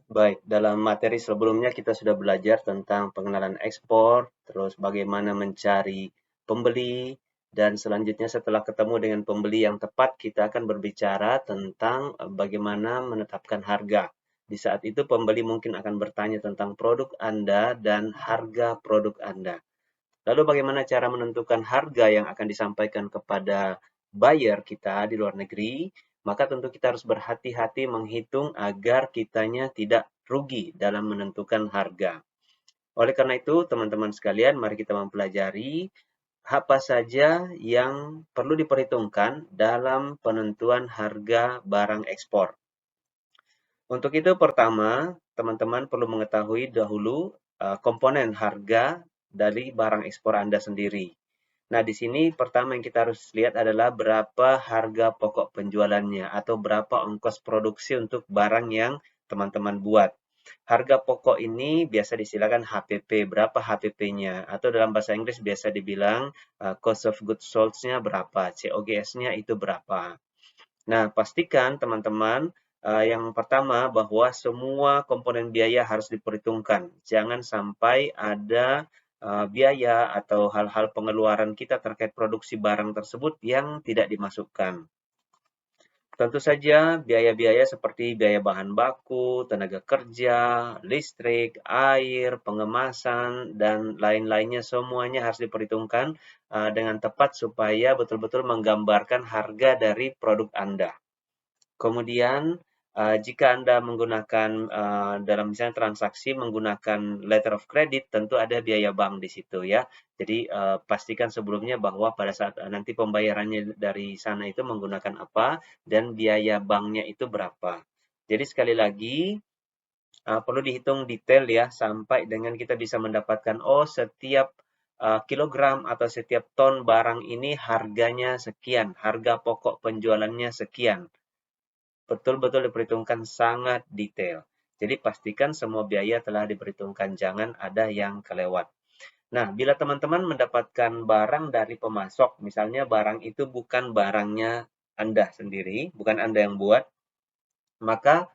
Baik, dalam materi sebelumnya kita sudah belajar tentang pengenalan ekspor, terus bagaimana mencari pembeli, dan selanjutnya setelah ketemu dengan pembeli yang tepat, kita akan berbicara tentang bagaimana menetapkan harga. Di saat itu pembeli mungkin akan bertanya tentang produk Anda dan harga produk Anda. Lalu bagaimana cara menentukan harga yang akan disampaikan kepada buyer kita di luar negeri? Maka tentu kita harus berhati-hati menghitung agar kitanya tidak rugi dalam menentukan harga. Oleh karena itu, teman-teman sekalian, mari kita mempelajari apa saja yang perlu diperhitungkan dalam penentuan harga barang ekspor. Untuk itu, pertama, teman-teman perlu mengetahui dahulu komponen harga dari barang ekspor Anda sendiri. Nah, di sini pertama yang kita harus lihat adalah berapa harga pokok penjualannya atau berapa ongkos produksi untuk barang yang teman-teman buat. Harga pokok ini biasa disilakan HPP, berapa HPP-nya, atau dalam bahasa Inggris biasa dibilang cost of goods sold-nya berapa, COGS-nya itu berapa. Nah, pastikan teman-teman yang pertama bahwa semua komponen biaya harus diperhitungkan. Jangan sampai ada biaya atau hal-hal pengeluaran kita terkait produksi barang tersebut yang tidak dimasukkan. Tentu saja biaya-biaya seperti biaya bahan baku, tenaga kerja, listrik, air, pengemasan, dan lain-lainnya semuanya harus diperhitungkan dengan tepat supaya betul-betul menggambarkan harga dari produk Anda. Kemudian, jika Anda menggunakan dalam misalnya transaksi menggunakan letter of credit, tentu ada biaya bank di situ ya. Jadi, pastikan sebelumnya bahwa pada saat nanti pembayarannya dari sana itu menggunakan apa dan biaya banknya itu berapa. Jadi sekali lagi, perlu dihitung detail ya sampai dengan kita bisa mendapatkan, oh setiap kilogram atau setiap ton barang ini harganya sekian, harga pokok penjualannya sekian. Betul-betul diperhitungkan sangat detail. Jadi pastikan semua biaya telah diperhitungkan, jangan ada yang kelewat. Nah, bila teman-teman mendapatkan barang dari pemasok, misalnya barang itu bukan barangnya Anda sendiri, bukan Anda yang buat, maka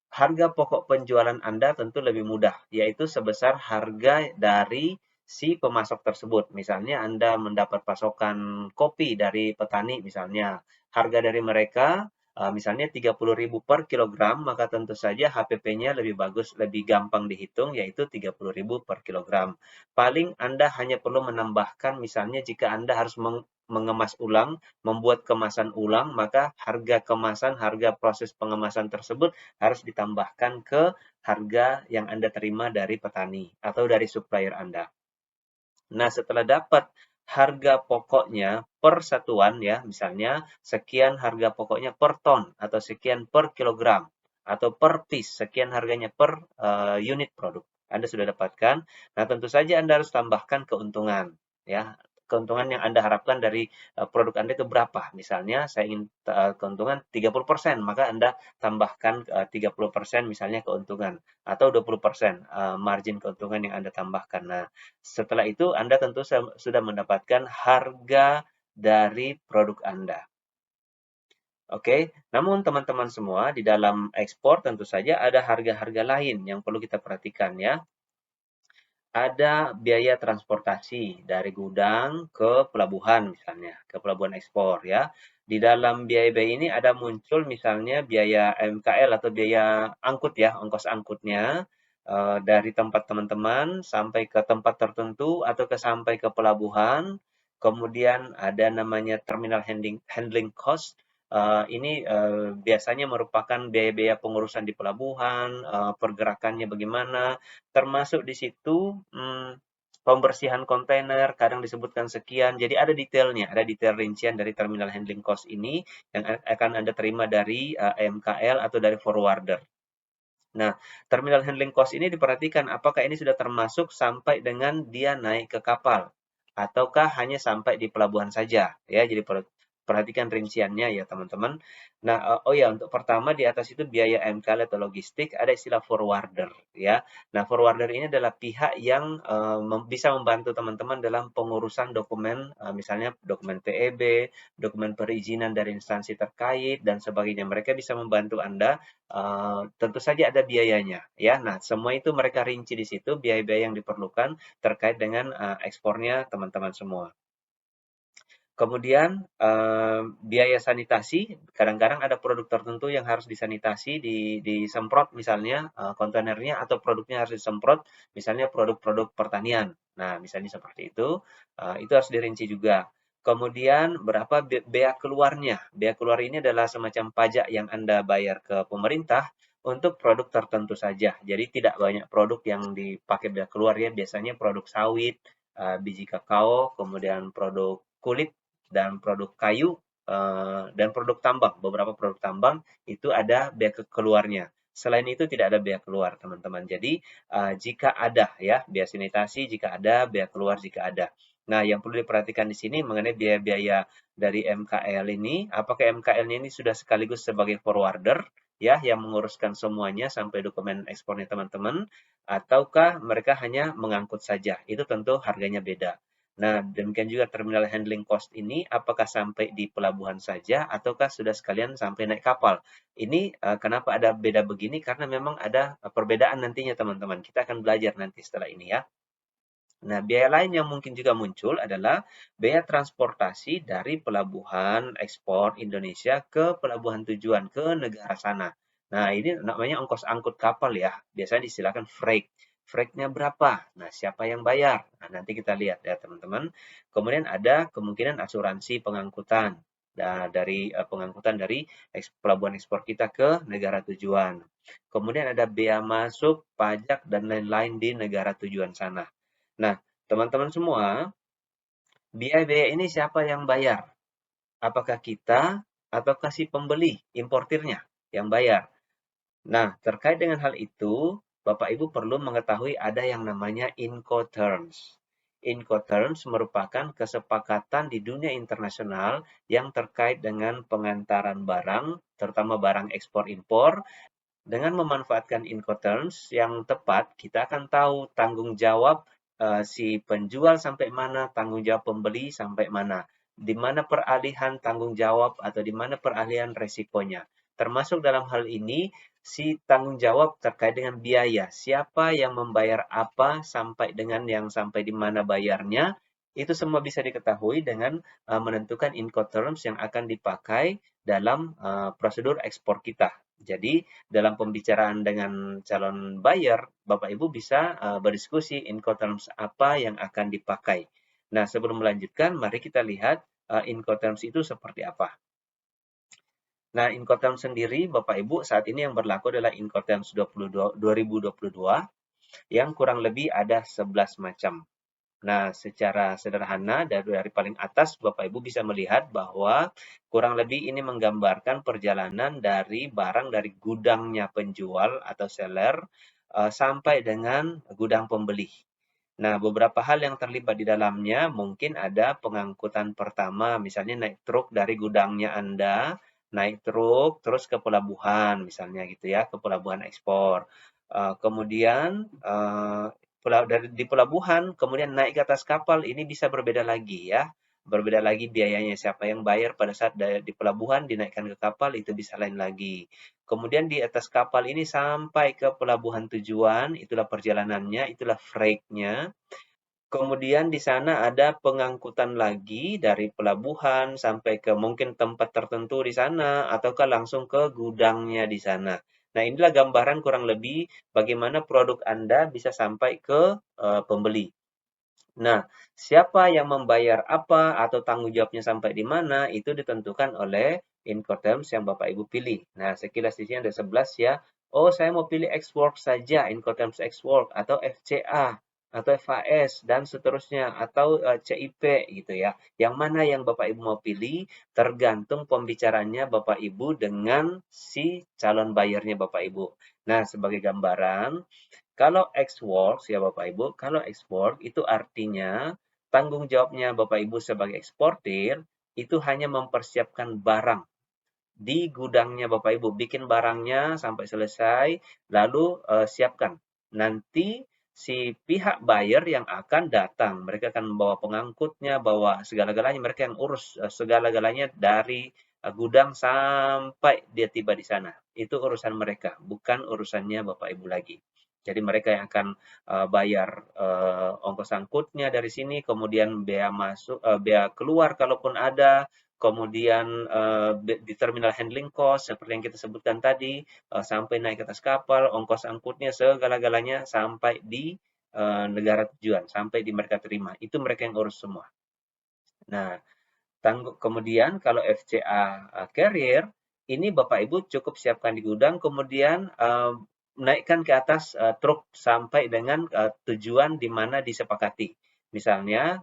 harga pokok penjualan Anda tentu lebih mudah, yaitu sebesar harga dari si pemasok tersebut. Misalnya Anda mendapat pasokan kopi dari petani misalnya, harga dari mereka misalnya 30.000 per kilogram, maka tentu saja HPP-nya lebih bagus, lebih gampang dihitung, yaitu 30.000 per kilogram. Paling Anda hanya perlu menambahkan, misalnya jika Anda harus mengemas ulang, membuat kemasan ulang, maka harga kemasan, harga proses pengemasan tersebut harus ditambahkan ke harga yang Anda terima dari petani atau dari supplier Anda. Nah, setelah dapat harga pokoknya per satuan ya, misalnya sekian harga pokoknya per ton atau sekian per kilogram atau per piece, sekian harganya per unit produk. Anda sudah dapatkan. Nah, tentu saja Anda harus tambahkan keuntungan ya. Keuntungan yang Anda harapkan dari produk Anda itu berapa? Misalnya saya ingin keuntungan 30%, maka Anda tambahkan 30% misalnya keuntungan atau 20% margin keuntungan yang Anda tambahkan. Nah, setelah itu Anda tentu sudah mendapatkan harga dari produk Anda. Oke, namun teman-teman semua di dalam ekspor tentu saja ada harga-harga lain yang perlu kita perhatikan ya. Ada biaya transportasi dari gudang ke pelabuhan misalnya, ke pelabuhan ekspor ya. Di dalam biaya-biaya ini ada muncul misalnya biaya MKL atau biaya angkut ya, ongkos angkutnya dari tempat teman-teman sampai ke tempat tertentu atau sampai ke pelabuhan. Kemudian ada namanya terminal handling cost. Ini biasanya merupakan biaya-biaya pengurusan di pelabuhan, pergerakannya bagaimana, termasuk di situ pembersihan kontainer kadang disebutkan sekian. Jadi ada detailnya, ada detail rincian dari terminal handling cost ini yang akan Anda terima dari MKL atau dari forwarder. Nah, terminal handling cost ini diperhatikan apakah ini sudah termasuk sampai dengan dia naik ke kapal ataukah hanya sampai di pelabuhan saja ya. Jadi perhatikan rinciannya ya teman-teman. Nah, oh ya, untuk pertama di atas itu biaya MKL atau logistik, ada istilah forwarder ya. Nah, forwarder ini adalah pihak yang bisa membantu teman-teman dalam pengurusan dokumen, misalnya dokumen PEB, dokumen perizinan dari instansi terkait, dan sebagainya. Mereka bisa membantu Anda, tentu saja ada biayanya ya. Nah, semua itu mereka rinci di situ, biaya-biaya yang diperlukan terkait dengan ekspornya teman-teman semua. Kemudian biaya sanitasi, kadang-kadang ada produk tertentu yang harus disanitasi, disemprot misalnya kontainernya atau produknya harus disemprot, misalnya produk-produk pertanian. Nah, misalnya seperti itu harus dirinci juga. Kemudian berapa bea keluarnya? Bea keluar ini adalah semacam pajak yang Anda bayar ke pemerintah untuk produk tertentu saja. Jadi tidak banyak produk yang dipakai bea keluar ya, biasanya produk sawit, biji kakao, kemudian produk kulit dan produk kayu dan produk tambang. Beberapa produk tambang itu ada bea keluarnya. Selain itu tidak ada bea keluar, teman-teman. Jadi jika ada ya bea sanitasi, jika ada bea keluar jika ada. Nah, yang perlu diperhatikan di sini mengenai biaya-biaya dari MKL ini, apakah MKL-nya ini sudah sekaligus sebagai forwarder ya yang menguruskan semuanya sampai dokumen ekspornya teman-teman, ataukah mereka hanya mengangkut saja? Itu tentu harganya beda. Nah, demikian juga terminal handling cost ini, apakah sampai di pelabuhan saja, ataukah sudah sekalian sampai naik kapal? Ini kenapa ada beda begini? Karena memang ada perbedaan nantinya teman-teman. Kita akan belajar nanti setelah ini ya. Nah, biaya lain yang mungkin juga muncul adalah biaya transportasi dari pelabuhan ekspor Indonesia ke pelabuhan tujuan ke negara sana. Nah, ini namanya ongkos angkut kapal ya. Biasanya distilahkan freight. Freight-nya berapa? Nah, siapa yang bayar? Nah, nanti kita lihat ya, teman-teman. Kemudian ada kemungkinan asuransi pengangkutan. Nah, dari pengangkutan dari pelabuhan ekspor kita ke negara tujuan. Kemudian ada bea masuk, pajak, dan lain-lain di negara tujuan sana. Nah, teman-teman semua, biaya-biaya ini siapa yang bayar? Apakah kita ataukah si pembeli, importirnya yang bayar? Nah, terkait dengan hal itu, Bapak Ibu perlu mengetahui ada yang namanya Incoterms. Incoterms merupakan kesepakatan di dunia internasional yang terkait dengan pengantaran barang, terutama barang ekspor impor. Dengan memanfaatkan Incoterms yang tepat, kita akan tahu tanggung jawab si penjual sampai mana, tanggung jawab pembeli sampai mana. Di mana peralihan tanggung jawab atau di mana peralihan resikonya. Termasuk dalam hal ini, si tanggung jawab terkait dengan biaya. Siapa yang membayar apa sampai dengan yang sampai di mana bayarnya, itu semua bisa diketahui dengan menentukan Incoterms yang akan dipakai dalam prosedur ekspor kita. Jadi, dalam pembicaraan dengan calon buyer, Bapak Ibu bisa berdiskusi Incoterms apa yang akan dipakai. Nah, sebelum melanjutkan, mari kita lihat Incoterms itu seperti apa. Nah, Incoterms sendiri, Bapak Ibu, saat ini yang berlaku adalah Incoterms 2022, yang kurang lebih ada 11 macam. Nah, secara sederhana dari paling atas Bapak Ibu bisa melihat bahwa kurang lebih ini menggambarkan perjalanan dari barang dari gudangnya penjual atau seller sampai dengan gudang pembeli. Nah, beberapa hal yang terlibat di dalamnya mungkin ada pengangkutan pertama, misalnya naik truk dari gudangnya Anda, naik truk terus ke pelabuhan misalnya gitu ya, ke pelabuhan ekspor. Kemudian di pelabuhan, kemudian naik ke atas kapal, ini bisa berbeda lagi ya. Berbeda lagi biayanya, siapa yang bayar pada saat di pelabuhan, dinaikkan ke kapal, itu bisa lain lagi. Kemudian di atas kapal ini sampai ke pelabuhan tujuan, itulah perjalanannya, itulah freight-nya. Kemudian di sana ada pengangkutan lagi dari pelabuhan sampai ke mungkin tempat tertentu di sana, ataukah langsung ke gudangnya di sana. Nah, inilah gambaran kurang lebih bagaimana produk Anda bisa sampai ke pembeli. Nah, siapa yang membayar apa atau tanggung jawabnya sampai di mana, itu ditentukan oleh Incoterms yang Bapak Ibu pilih. Nah, sekilas di sini ada 11 ya. Oh, saya mau pilih X-Work saja, Incoterms X-Work, atau FCA, atau FAS, dan seterusnya, atau CIP gitu ya. Yang mana yang Bapak Ibu mau pilih, tergantung pembicaranya Bapak Ibu dengan si calon bayarnya Bapak Ibu. Nah, sebagai gambaran, kalau X-Works ya Bapak Ibu, kalau X-Work itu artinya tanggung jawabnya Bapak Ibu sebagai eksportir itu hanya mempersiapkan barang di gudangnya Bapak Ibu, bikin barangnya sampai selesai, lalu siapkan. Nanti si pihak buyer yang akan datang, mereka akan membawa pengangkutnya, bawa segala-galanya, mereka yang urus segala-galanya dari gudang sampai dia tiba di sana. Itu urusan mereka, bukan urusannya Bapak Ibu lagi. Jadi mereka yang akan bayar ongkos angkutnya dari sini, kemudian bea masuk, bea keluar kalaupun ada, kemudian di terminal handling cost seperti yang kita sebutkan tadi, sampai naik ke atas kapal, ongkos angkutnya, segala-galanya sampai di negara tujuan, sampai di mereka terima. Itu mereka yang urus semua. Nah, kemudian kalau FCA carrier, ini Bapak Ibu cukup siapkan di gudang, kemudian naikkan ke atas truk sampai dengan tujuan di mana disepakati. Misalnya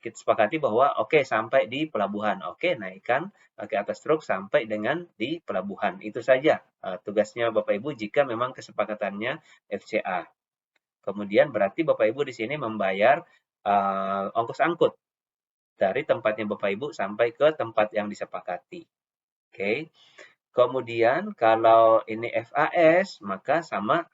kita sepakati bahwa oke, sampai di pelabuhan, oke, naikkan ke atas truk sampai dengan di pelabuhan. Itu saja tugasnya Bapak Ibu jika memang kesepakatannya FCA. Kemudian berarti Bapak Ibu di sini membayar ongkos angkut dari tempatnya Bapak Ibu sampai ke tempat yang disepakati. Oke. Kemudian kalau ini FAS, maka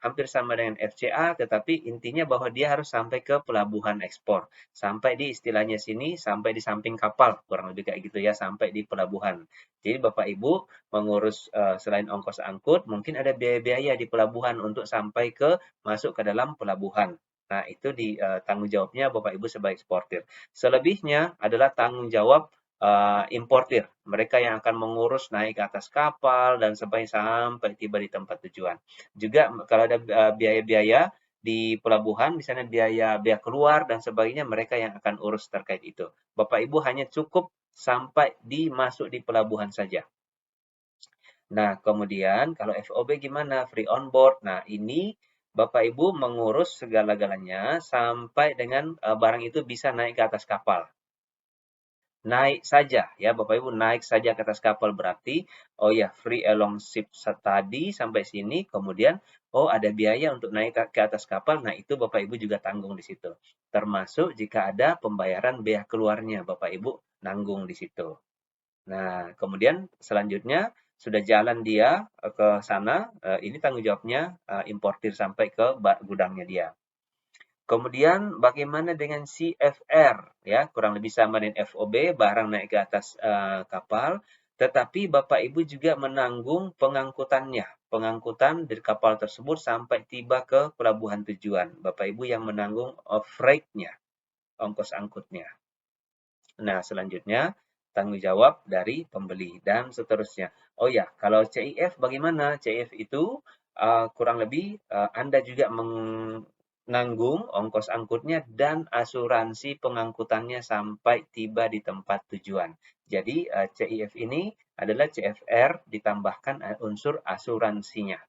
hampir sama dengan FCA, tetapi intinya bahwa dia harus sampai ke pelabuhan ekspor. Sampai di istilahnya sini, sampai di samping kapal, kurang lebih kayak gitu ya, sampai di pelabuhan. Jadi Bapak Ibu mengurus selain ongkos angkut, mungkin ada biaya-biaya di pelabuhan untuk sampai ke masuk ke dalam pelabuhan. Nah, itu di tanggung jawabnya Bapak Ibu sebagai eksportir. Selebihnya adalah tanggung jawab importir. Mereka yang akan mengurus naik ke atas kapal dan sampai tiba di tempat tujuan. Juga kalau ada biaya-biaya di pelabuhan, misalnya biaya keluar dan sebagainya, mereka yang akan urus terkait itu. Bapak Ibu hanya cukup sampai masuk di pelabuhan saja. Nah, kemudian kalau FOB gimana? Free on board. Nah, ini Bapak Ibu mengurus segala-galanya sampai dengan barang itu bisa naik ke atas kapal. Naik saja ya Bapak Ibu, naik saja ke atas kapal berarti oh ya free along ship tadi sampai sini, kemudian oh ada biaya untuk naik ke atas kapal. Nah, itu Bapak Ibu juga tanggung di situ. Termasuk jika ada pembayaran bea keluarnya Bapak Ibu nanggung di situ. Nah, kemudian selanjutnya sudah jalan dia ke sana, ini tanggung jawabnya importir sampai ke gudangnya dia. Kemudian bagaimana dengan CFR? Ya, kurang lebih sama dengan FOB, barang naik ke atas kapal, tetapi Bapak Ibu juga menanggung pengangkutannya. Pengangkutan dari kapal tersebut sampai tiba ke pelabuhan tujuan. Bapak Ibu yang menanggung freight-nya, ongkos angkutnya. Nah, selanjutnya tanggung jawab dari pembeli dan seterusnya. Oh ya, kalau CIF bagaimana? CIF itu kurang lebih Anda juga menanggung ongkos angkutnya dan asuransi pengangkutannya sampai tiba di tempat tujuan. Jadi CIF ini adalah CFR ditambahkan unsur asuransinya.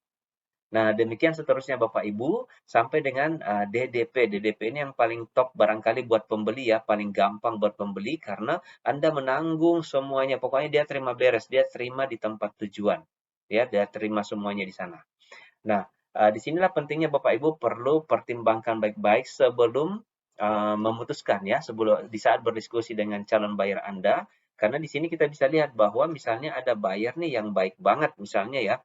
Nah, demikian seterusnya Bapak Ibu sampai dengan DDP. DDP ini yang paling top barangkali buat pembeli ya, paling gampang buat pembeli karena Anda menanggung semuanya. Pokoknya dia terima beres, dia terima di tempat tujuan. Ya, dia terima semuanya di sana. Nah, disinilah pentingnya Bapak Ibu perlu pertimbangkan baik-baik sebelum memutuskan ya, sebelum di saat berdiskusi dengan calon buyer Anda. Karena di sini kita bisa lihat bahwa misalnya ada buyer nih yang baik banget misalnya ya,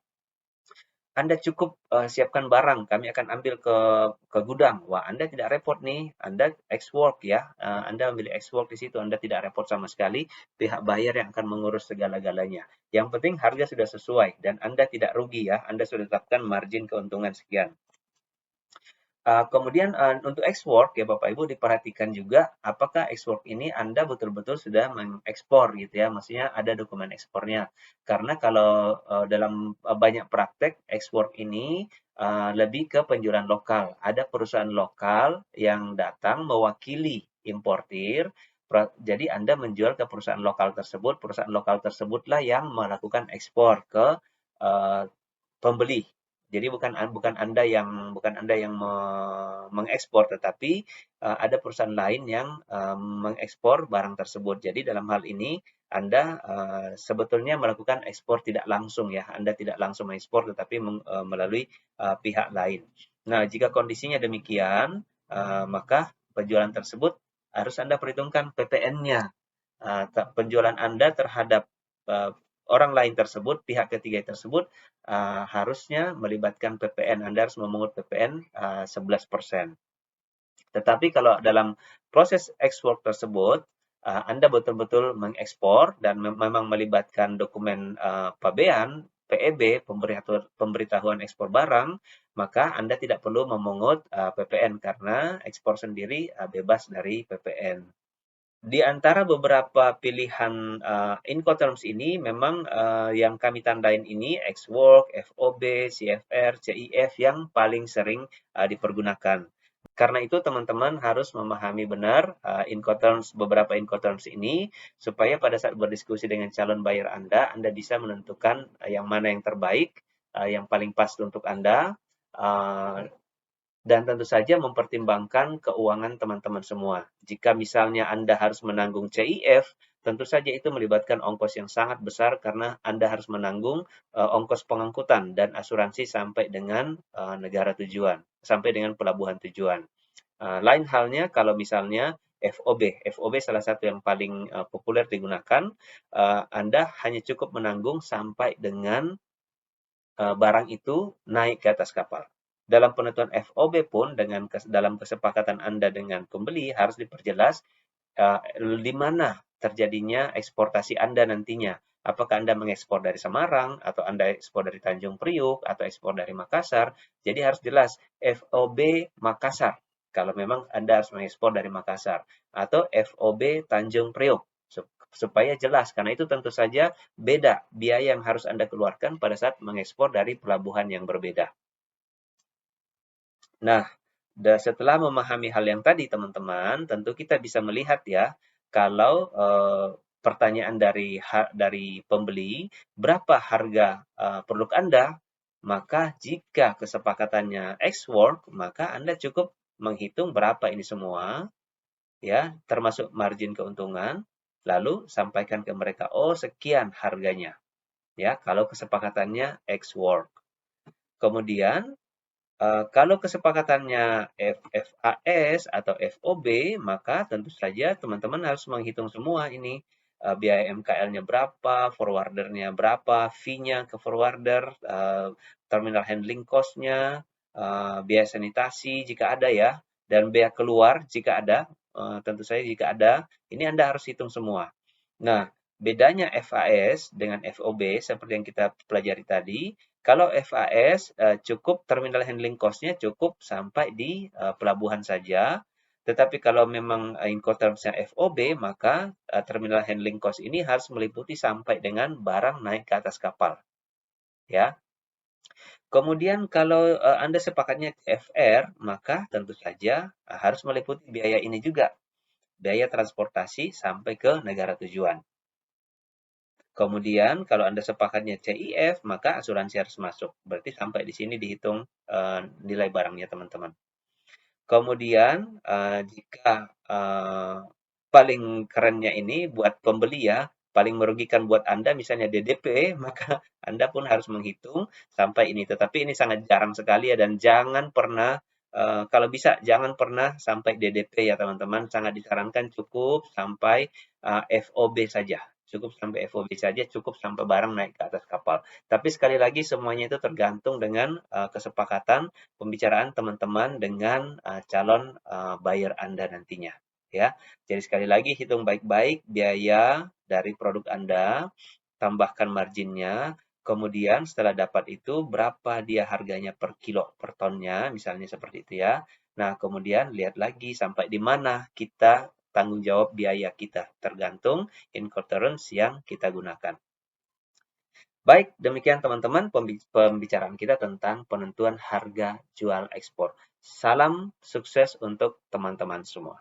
anda cukup siapkan barang, kami akan ambil ke gudang. Wah, Anda tidak repot nih, Anda ex-work ya. Anda ambil ex-work di situ, Anda tidak repot sama sekali. Pihak buyer yang akan mengurus segala-galanya. Yang penting harga sudah sesuai dan Anda tidak rugi ya. Anda sudah tetapkan margin keuntungan sekian. Kemudian untuk X-work ya Bapak Ibu diperhatikan juga apakah X-work ini Anda betul-betul sudah mengekspor gitu ya, maksudnya ada dokumen ekspornya. Karena kalau dalam banyak praktek X-work ini lebih ke penjualan lokal. Ada perusahaan lokal yang datang mewakili importir, jadi Anda menjual ke perusahaan lokal tersebutlah yang melakukan ekspor ke pembeli. Jadi bukan Anda yang mengekspor, tetapi ada perusahaan lain yang mengekspor barang tersebut. Jadi dalam hal ini Anda sebetulnya melakukan ekspor tidak langsung ya. Anda tidak langsung mengekspor, tetapi melalui pihak lain. Nah, jika kondisinya demikian, maka penjualan tersebut harus Anda perhitungkan PPN-nya. penjualan Anda terhadap orang lain tersebut, pihak ketiga tersebut, harusnya melibatkan PPN. Anda harus memungut PPN 11%. Tetapi kalau dalam proses ekspor tersebut, Anda betul-betul mengekspor dan memang melibatkan dokumen pabean, PEB, pemberitahuan ekspor barang, maka Anda tidak perlu memungut PPN karena ekspor sendiri bebas dari PPN. Di antara beberapa pilihan Incoterms ini, memang yang kami tandain ini, Xwork, FOB, CFR, CIF yang paling sering dipergunakan. Karena itu teman-teman harus memahami benar beberapa Incoterms ini, supaya pada saat berdiskusi dengan calon buyer Anda bisa menentukan yang mana yang terbaik, yang paling pas untuk Anda, dan tentu saja mempertimbangkan keuangan teman-teman semua. Jika misalnya Anda harus menanggung CIF, tentu saja itu melibatkan ongkos yang sangat besar karena Anda harus menanggung ongkos pengangkutan dan asuransi sampai dengan negara tujuan, sampai dengan pelabuhan tujuan. Lain halnya kalau misalnya FOB. FOB salah satu yang paling populer digunakan, Anda hanya cukup menanggung sampai dengan barang itu naik ke atas kapal. Dalam penentuan FOB pun dalam kesepakatan Anda dengan pembeli harus diperjelas di mana terjadinya eksportasi Anda nantinya. Apakah Anda mengekspor dari Semarang, atau Anda ekspor dari Tanjung Priuk, atau ekspor dari Makassar. Jadi harus jelas FOB Makassar, kalau memang Anda harus mengekspor dari Makassar, atau FOB Tanjung Priuk, supaya jelas. Karena itu tentu saja beda biaya yang harus Anda keluarkan pada saat mengekspor dari pelabuhan yang berbeda. Nah, setelah memahami hal yang tadi teman-teman, tentu kita bisa melihat ya, kalau pertanyaan dari pembeli, berapa harga produk Anda? Maka jika kesepakatannya X-Work, maka Anda cukup menghitung berapa ini semua, ya, termasuk margin keuntungan, lalu sampaikan ke mereka, oh sekian harganya, ya, kalau kesepakatannya X-Work. Kemudian kalau kesepakatannya FAS atau FOB, maka tentu saja teman-teman harus menghitung semua ini. Biaya MKL-nya berapa, forwardernya berapa, fee-nya ke forwarder, terminal handling cost-nya, biaya sanitasi jika ada ya, dan biaya keluar jika ada, tentu saja jika ada, ini Anda harus hitung semua. Nah, bedanya FAS dengan FOB seperti yang kita pelajari tadi, kalau FAS cukup terminal handling cost-nya cukup sampai di pelabuhan saja, tetapi kalau memang Incoterms-nya FOB, maka terminal handling cost ini harus meliputi sampai dengan barang naik ke atas kapal. Ya. Kemudian kalau Anda sepakatnya FR, maka tentu saja harus meliputi biaya ini juga, biaya transportasi sampai ke negara tujuan. Kemudian kalau Anda sepakatnya CIF, maka asuransi harus masuk. Berarti sampai di sini dihitung nilai barangnya teman-teman. Kemudian jika paling kerennya ini buat pembeli ya, paling merugikan buat Anda misalnya DDP, maka Anda pun harus menghitung sampai ini. Tetapi ini sangat jarang sekali ya, dan jangan pernah, kalau bisa jangan pernah sampai DDP ya teman-teman. Sangat disarankan cukup sampai FOB saja. Cukup sampai FOB saja, cukup sampai barang naik ke atas kapal. Tapi sekali lagi semuanya itu tergantung dengan kesepakatan pembicaraan teman-teman dengan calon buyer Anda nantinya. Ya, jadi sekali lagi hitung baik-baik biaya dari produk Anda, tambahkan marginnya, kemudian setelah dapat itu berapa dia harganya per kilo, per tonnya, misalnya seperti itu ya. Nah, kemudian lihat lagi sampai di mana kita tanggung jawab biaya kita, tergantung Incoterms yang kita gunakan. Baik, demikian teman-teman pembicaraan kita tentang penentuan harga jual ekspor. Salam sukses untuk teman-teman semua.